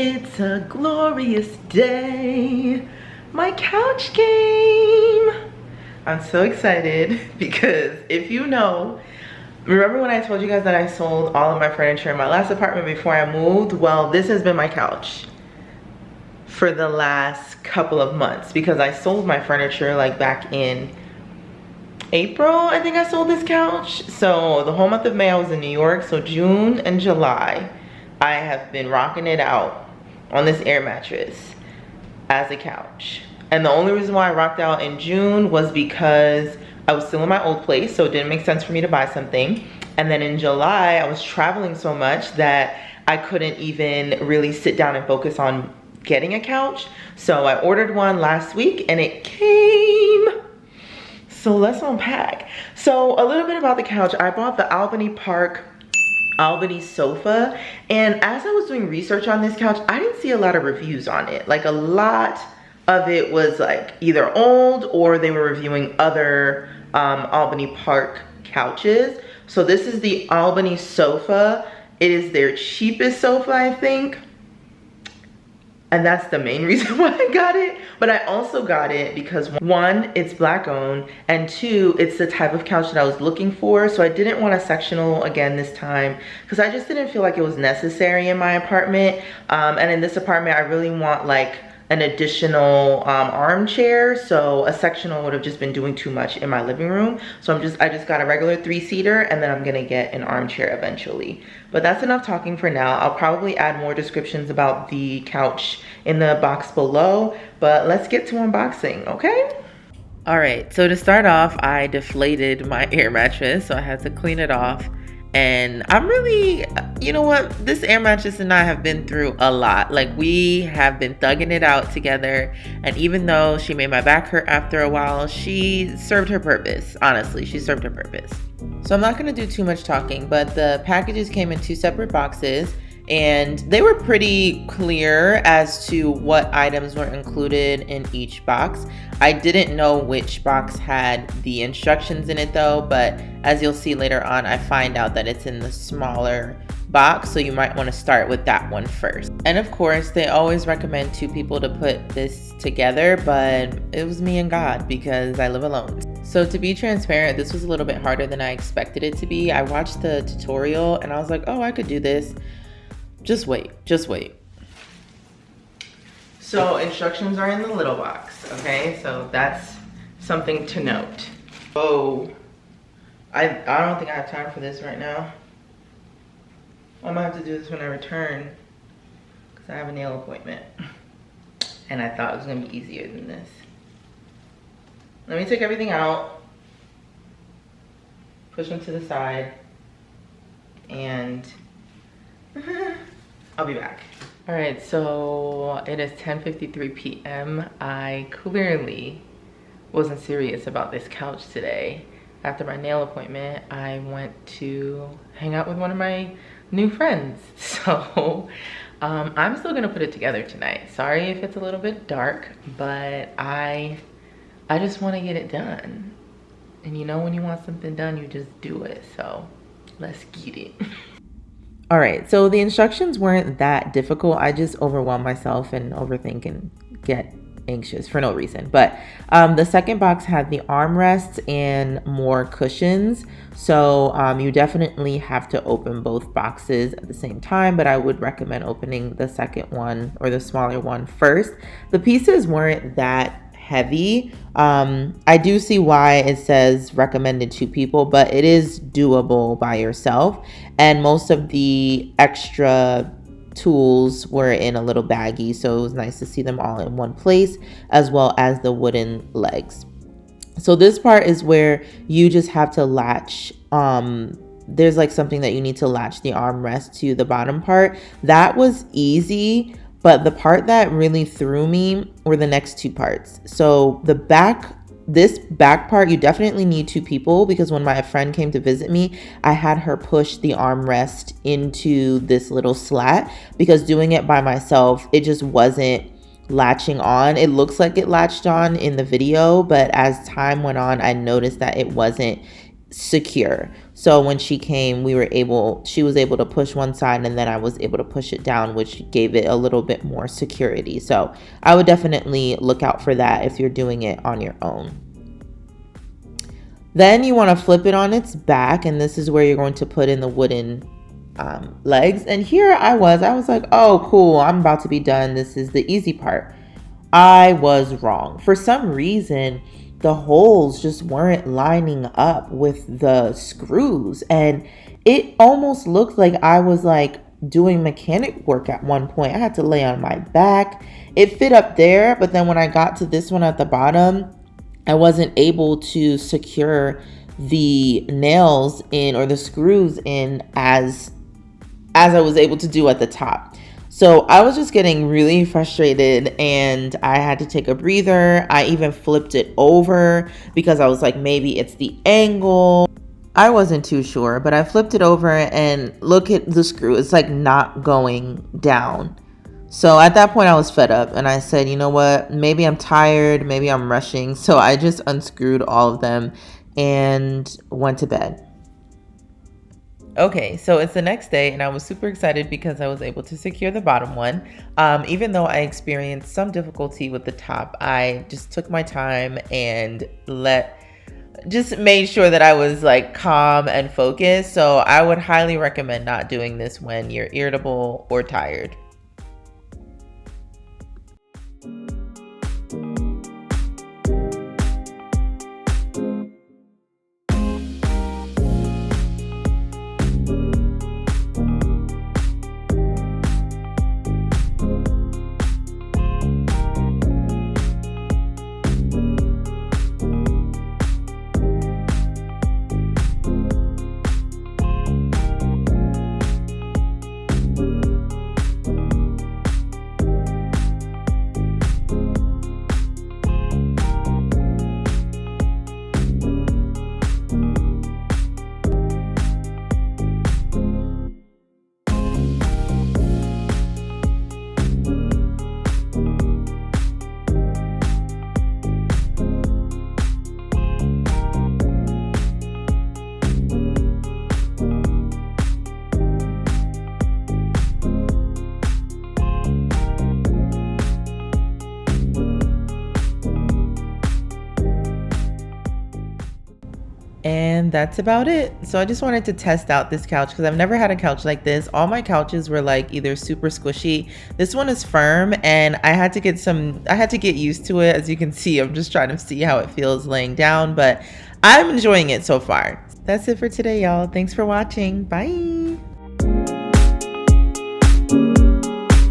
It's a glorious day. My couch came. I'm so excited because if you know, remember when I told you guys that I sold all of my furniture in my last apartment before I moved? Well, this has been my couch for the last couple of months because I sold my furniture like back in April. I think I sold this couch. So the whole month of May I was in New York. So June and July, I have been rocking it out on this air mattress as a couch. And the only reason why I rocked out in June was because I was still in my old place, so it didn't make sense for me to buy something. And then in July, I was traveling so much that I couldn't even really sit down and focus on getting a couch. So I ordered one last week and it came. So let's unpack. So a little bit about the couch. I bought the Albany sofa, and as I was doing research on this couch, I didn't see a lot of reviews on it. Like a lot of it was like either old or they were reviewing other Albany Park couches. So this is the Albany sofa. It is their cheapest sofa, I think. And that's the main reason why I got it. But I also got it because one, it's black owned, and two, it's the type of couch that I was looking for. So I didn't want a sectional again this time because I just didn't feel like it was necessary in my apartment. And in this apartment, I really want like an additional armchair. So a sectional would have just been doing too much in my living room. So I just got a regular 3-seater, and then I'm gonna get an armchair eventually. But that's enough talking for now. I'll probably add more descriptions about the couch in the box below, but let's get to unboxing, okay? All right, so to start off, I deflated my air mattress, so I had to clean it off. And I'm really, you know what, this air mattress and I have been through a lot. Like, we have been thugging it out together, and even though she made my back hurt after a while, she served her purpose. Honestly, she served her purpose. So I'm not going to do too much talking, but the packages came in 2 separate boxes, and they were pretty clear as to what items were included in each box. I didn't know which box had the instructions in it though, but as you'll see later on, I find out that it's in the smaller box, so you might want to start with that one first. And of course, they always recommend 2 people to put this together, but it was me and God because I live alone. So to be transparent, this was a little bit harder than I expected it to be. I watched the tutorial and I was like, oh, I could do this. Just wait. So instructions are in the little box, okay? So that's something to note. Oh, I don't think I have time for this right now. I'm gonna have to do this when I return because I have a nail appointment. And I thought it was gonna be easier than this. Let me take everything out, push them to the side, and I'll be back. All right, so it is 10:53 p.m. I clearly wasn't serious about this couch today. After my nail appointment, I went to hang out with one of my new friends. So I'm still gonna put it together tonight. Sorry if it's a little bit dark, but I just wanna get it done. And you know when you want something done, you just do it. So let's get it. All right, so the instructions weren't that difficult. I just overwhelm myself and overthink and get anxious for no reason. But the second box had the armrests and more cushions. So you definitely have to open both boxes at the same time, but I would recommend opening the second one or the smaller one first. The pieces weren't that heavy. I do see why it says recommended 2 people, but it is doable by yourself. And most of the extra tools were in a little baggie, so it was nice to see them all in one place, as well as the wooden legs. So this part is where you just have to latch, there's like something that you need to latch the armrest to the bottom part. That was easy. But the part that really threw me were the next 2 parts. So this back part, you definitely need 2 people, because when my friend came to visit me, I had her push the armrest into this little slat, because doing it by myself, it just wasn't latching on. It looks like it latched on in the video, but as time went on, I noticed that it wasn't secure. So when she came, she was able to push one side and then I was able to push it down, which gave it a little bit more security. So I would definitely look out for that if you're doing it on your own. Then you want to flip it on its back, and this is where you're going to put in the wooden legs. And here I was like, oh, cool, I'm about to be done. This is the easy part. I was wrong. For some reason, the holes just weren't lining up with the screws, and it almost looked like I was like doing mechanic work at one point. I had to lay on my back. It fit up there, but then when I got to this one at the bottom, I wasn't able to secure the nails in or the screws in as I was able to do at the top. So I was just getting really frustrated and I had to take a breather. I even flipped it over because I was like, maybe it's the angle. I wasn't too sure, but I flipped it over and look at the screw. It's like not going down. So at that point I was fed up and I said, you know what, maybe I'm tired, maybe I'm rushing. So I just unscrewed all of them and went to bed. Okay, so it's the next day and I was super excited because I was able to secure the bottom one. Even though I experienced some difficulty with the top, I just took my time and just made sure that I was like calm and focused. So I would highly recommend not doing this when you're irritable or tired. And that's about it. So I just wanted to test out this couch because I've never had a couch like this. All my couches were like either super squishy. This one is firm and I had to get used to it. As you can see, I'm just trying to see how it feels laying down, but I'm enjoying it so far. That's it for today, y'all. Thanks for watching. Bye.